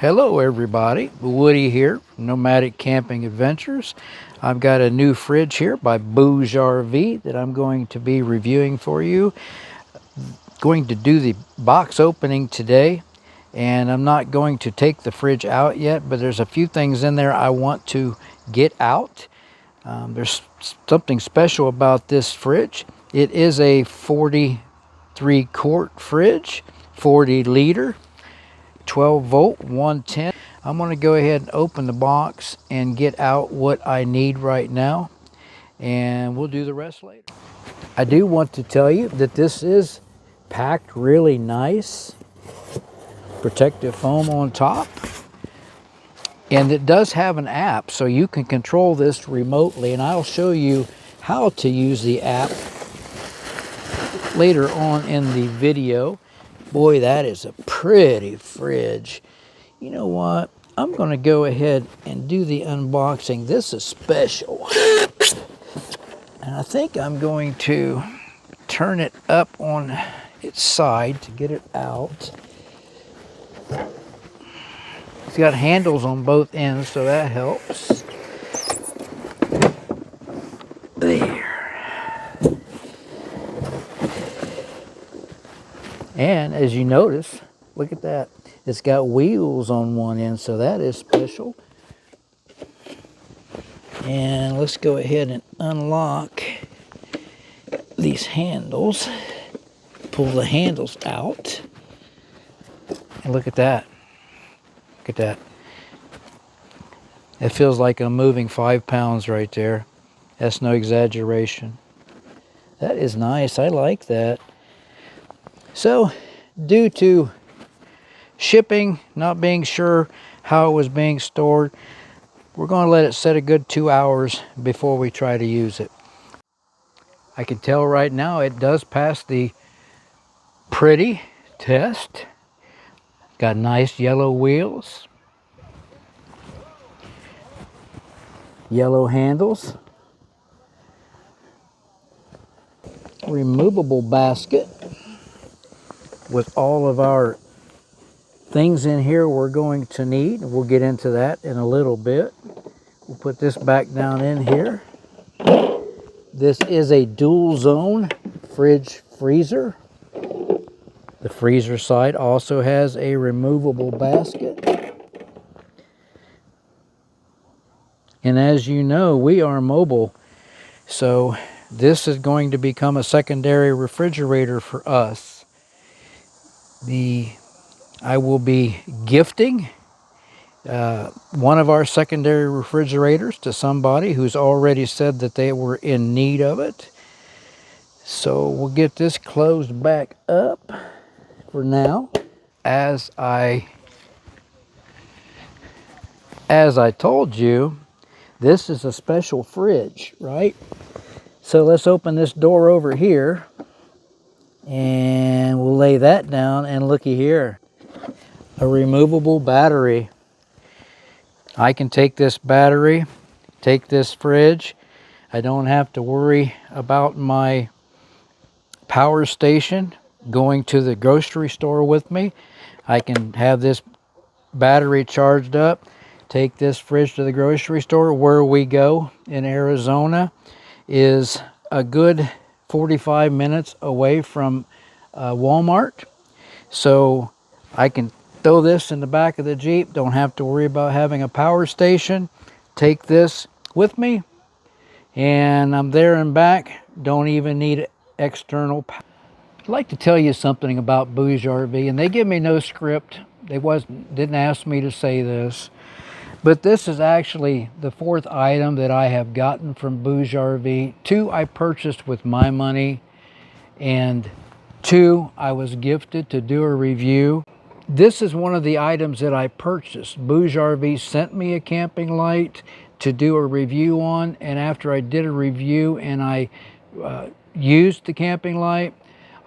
Hello everybody, Woody here, Nomadic Camping Adventures. I've got a new fridge here by Bouge Rv that I'm going to be reviewing for you. Going to do the box opening today, and I'm not going to take the fridge out yet, but there's a few things in there I want to get out. There's something special about this fridge. It is a 43 quart fridge, 40 liter. 12 volt 110. I'm going to go ahead and open the box and get out what I need right now, and we'll do the rest later. I do want to tell you that this is packed really nice, protective foam on top, and it does have an app, so you can control this remotely, and I'll show you how to use the app later on in the video. Boy, that is a pretty fridge. You know what? I'm going to go ahead and do the unboxing. This is special. And I think I'm going to turn it up on its side to get it out. It's got handles on both ends, so that helps. There. And as you notice, look at that. It's got wheels on one end, so that is special. And let's go ahead and unlock these handles. Pull the handles out. And look at that. Look at that. It feels like I'm moving 5 pounds right there. That's no exaggeration. That is nice. I like that. So, due to shipping, not being sure how it was being stored, we're going to let it set a good 2 hours before we try to use it. I can tell right now it does pass the pretty test. Got nice yellow wheels, yellow handles, removable basket with all of our things in here we're going to need. We'll get into that in a little bit. We'll put this back down in here. This is a dual zone fridge freezer. The freezer side also has a removable basket. And as you know, we are mobile, so this is going to become a secondary refrigerator for us. I will be gifting one of our secondary refrigerators to somebody who's already said that they were in need of it. So we'll get this closed back up for now. As I told you, this is a special fridge, right? So let's open this door over here and we'll lay that down, and looky here, a removable battery. I can take this battery, take this fridge. I don't have to worry about my power station going to the grocery store with me. I can have this battery charged up, take this fridge to the grocery store. Where we go in Arizona is a good 45 minutes away from Walmart. So I can throw this in the back of the Jeep, don't have to worry about having a power station. Take this with me, and I'm there and back. Don't even need external power. I'd like to tell you something about BougeRv, and they give me no script. They didn't ask me to say this, but this is actually the 4th item that I have gotten from BougeRv. 2 I purchased with my money, and 2 I was gifted to do a review. This is one of the items that I purchased. BougeRv sent me a camping light to do a review on, and after I did a review and I used the camping light,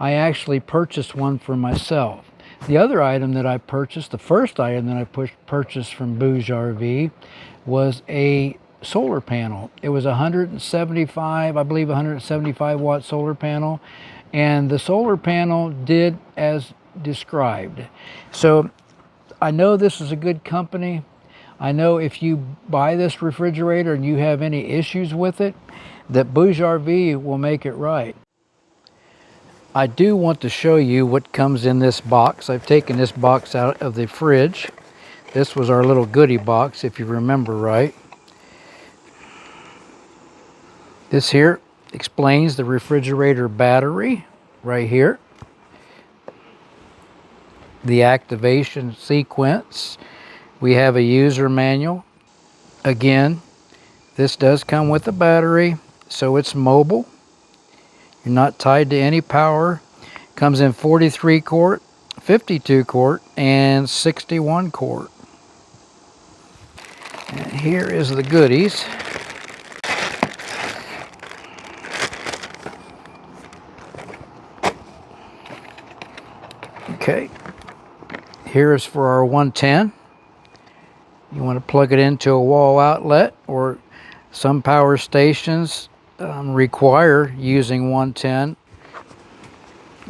I actually purchased one for myself. The other item that I purchased, the first item that I purchased from BougeRv, was a solar panel. It was 175, I believe 175 watt solar panel, and the solar panel did as described. So I know this is a good company. I know if you buy this refrigerator and you have any issues with it, that BougeRv will make it right. I do want to show you what comes in this box. I've taken this box out of the fridge. This was our little goodie box, if you remember right. This here explains the refrigerator battery right here. The activation sequence. We have a user manual. Again, this does come with a battery, so it's mobile. You're not tied to any power. Comes in 43 quart, 52 quart, and 61 quart. And here is the goodies. Okay, here is for our 110. You want to plug it into a wall outlet, or some power stations require using 110.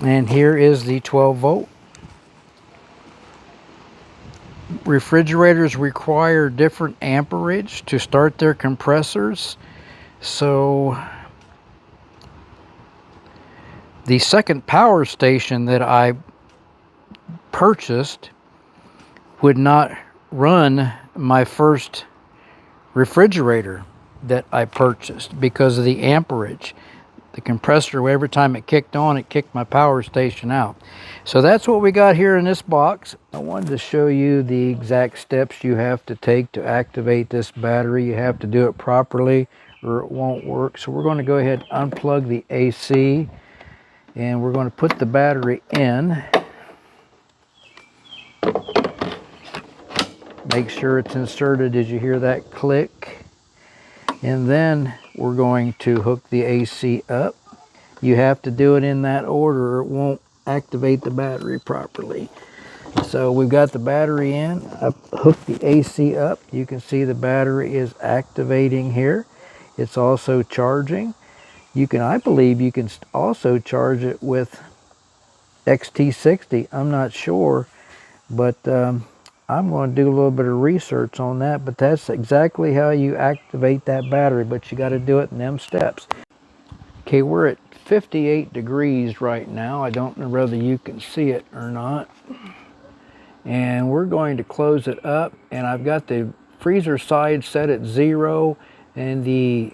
And here is the 12 volt. Refrigerators require different amperage to start their compressors. So the second power station that I purchased would not run my first refrigerator that I purchased because of the amperage. The compressor, every time it kicked on, it kicked my power station out. So that's what we got here in this box. I wanted to show you the exact steps you have to take to activate this battery. You have to do it properly or it won't work. So we're going to go ahead and unplug the AC, and we're going to put the battery in. Make sure it's inserted as you hear that click. And then we're going to hook the AC up. You have to do it in that order or it won't activate the battery properly. So we've got the battery in. I've hooked the AC up. You can see the battery is activating here. It's also charging. I believe you can also charge it with XT60. I'm not sure, but I'm going to do a little bit of research on that, but that's exactly how you activate that battery, but you got to do it in them steps. Okay, we're at 58 degrees right now. I don't know whether you can see it or not. And we're going to close it up, and I've got the freezer side set at 0 and the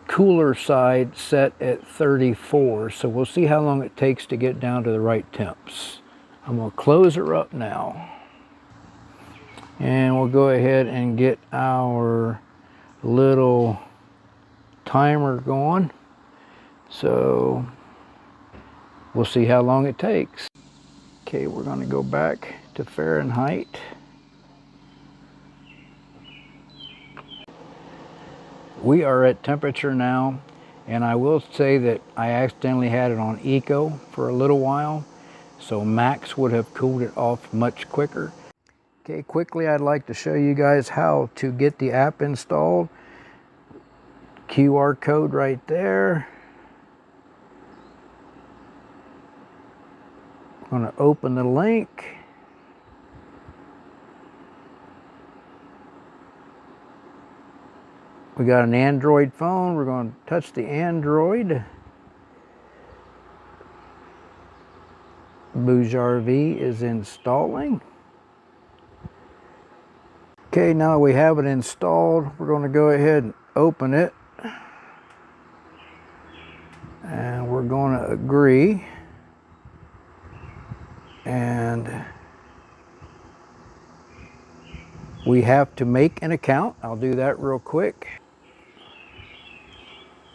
cooler side set at 34. So we'll see how long it takes to get down to the right temps. I'm going to close her up now. And we'll go ahead and get our little timer going. So we'll see how long it takes. Okay, we're going to go back to Fahrenheit. We are at temperature now, and I will say that I accidentally had it on Eco for a little while, so Max would have cooled it off much quicker. Okay, quickly I'd like to show you guys how to get the app installed. QR code right there. I'm going to open the link. We got an Android phone. We're going to touch the Android. BougeRv is installing. Okay, now we have it installed. We're going to go ahead and open it. And we're going to agree. And we have to make an account. I'll do that real quick.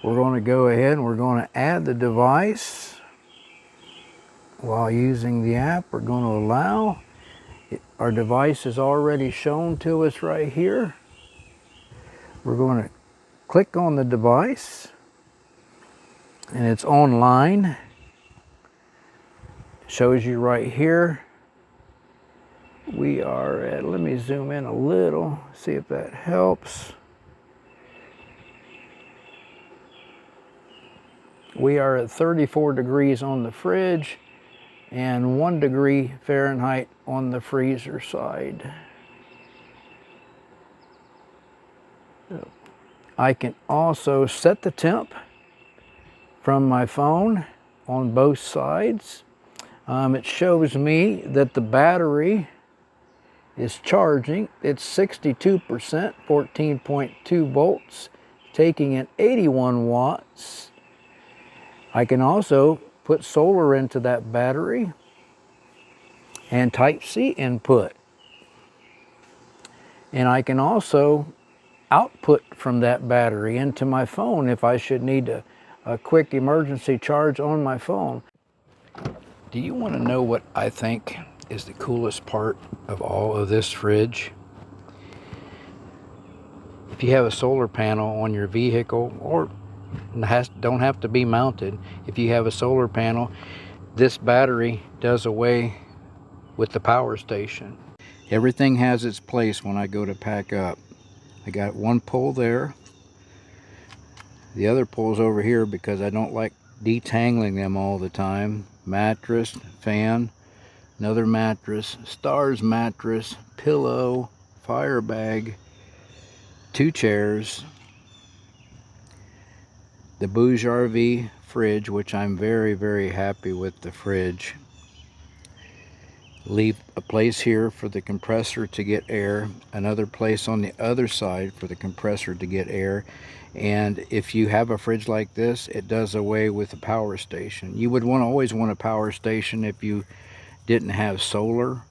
We're going to go ahead and we're going to add the device. While using the app, we're going to allow. Our device is already shown to us right here. We're going to click on the device, and it's online. Shows you right here. We are at, let me zoom in a little, see if that helps. We are at 34 degrees on the fridge. and 1 degree Fahrenheit on the freezer side. I can also set the temp from my phone on both sides. It shows me that the battery is charging. It's 62%, 14.2 volts, taking in 81 watts. I can also put solar into that battery and Type-C input. And I can also output from that battery into my phone if I should need a quick emergency charge on my phone. Do you want to know what I think is the coolest part of all of this fridge? If you have a solar panel on your vehicle, or don't have to be mounted, if you have a solar panel, this battery does away with the power station. Everything has its place when I go to pack up. I got one pole there. The other pole's over here because I don't like detangling them all the time. Mattress, fan, another mattress, Stars mattress, pillow, fire bag, 2 chairs, the BougeRv fridge, which I'm very, very happy with the fridge. Leave a place here for the compressor to get air, another place on the other side for the compressor to get air. And if you have a fridge like this, it does away with the power station. You would always want a power station if you didn't have solar,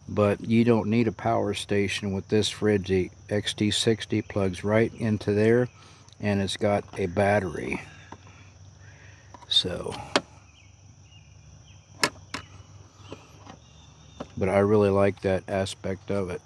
but you don't need a power station with this fridge. The XT60 plugs right into there, and it's got a battery. So, but I really like that aspect of it.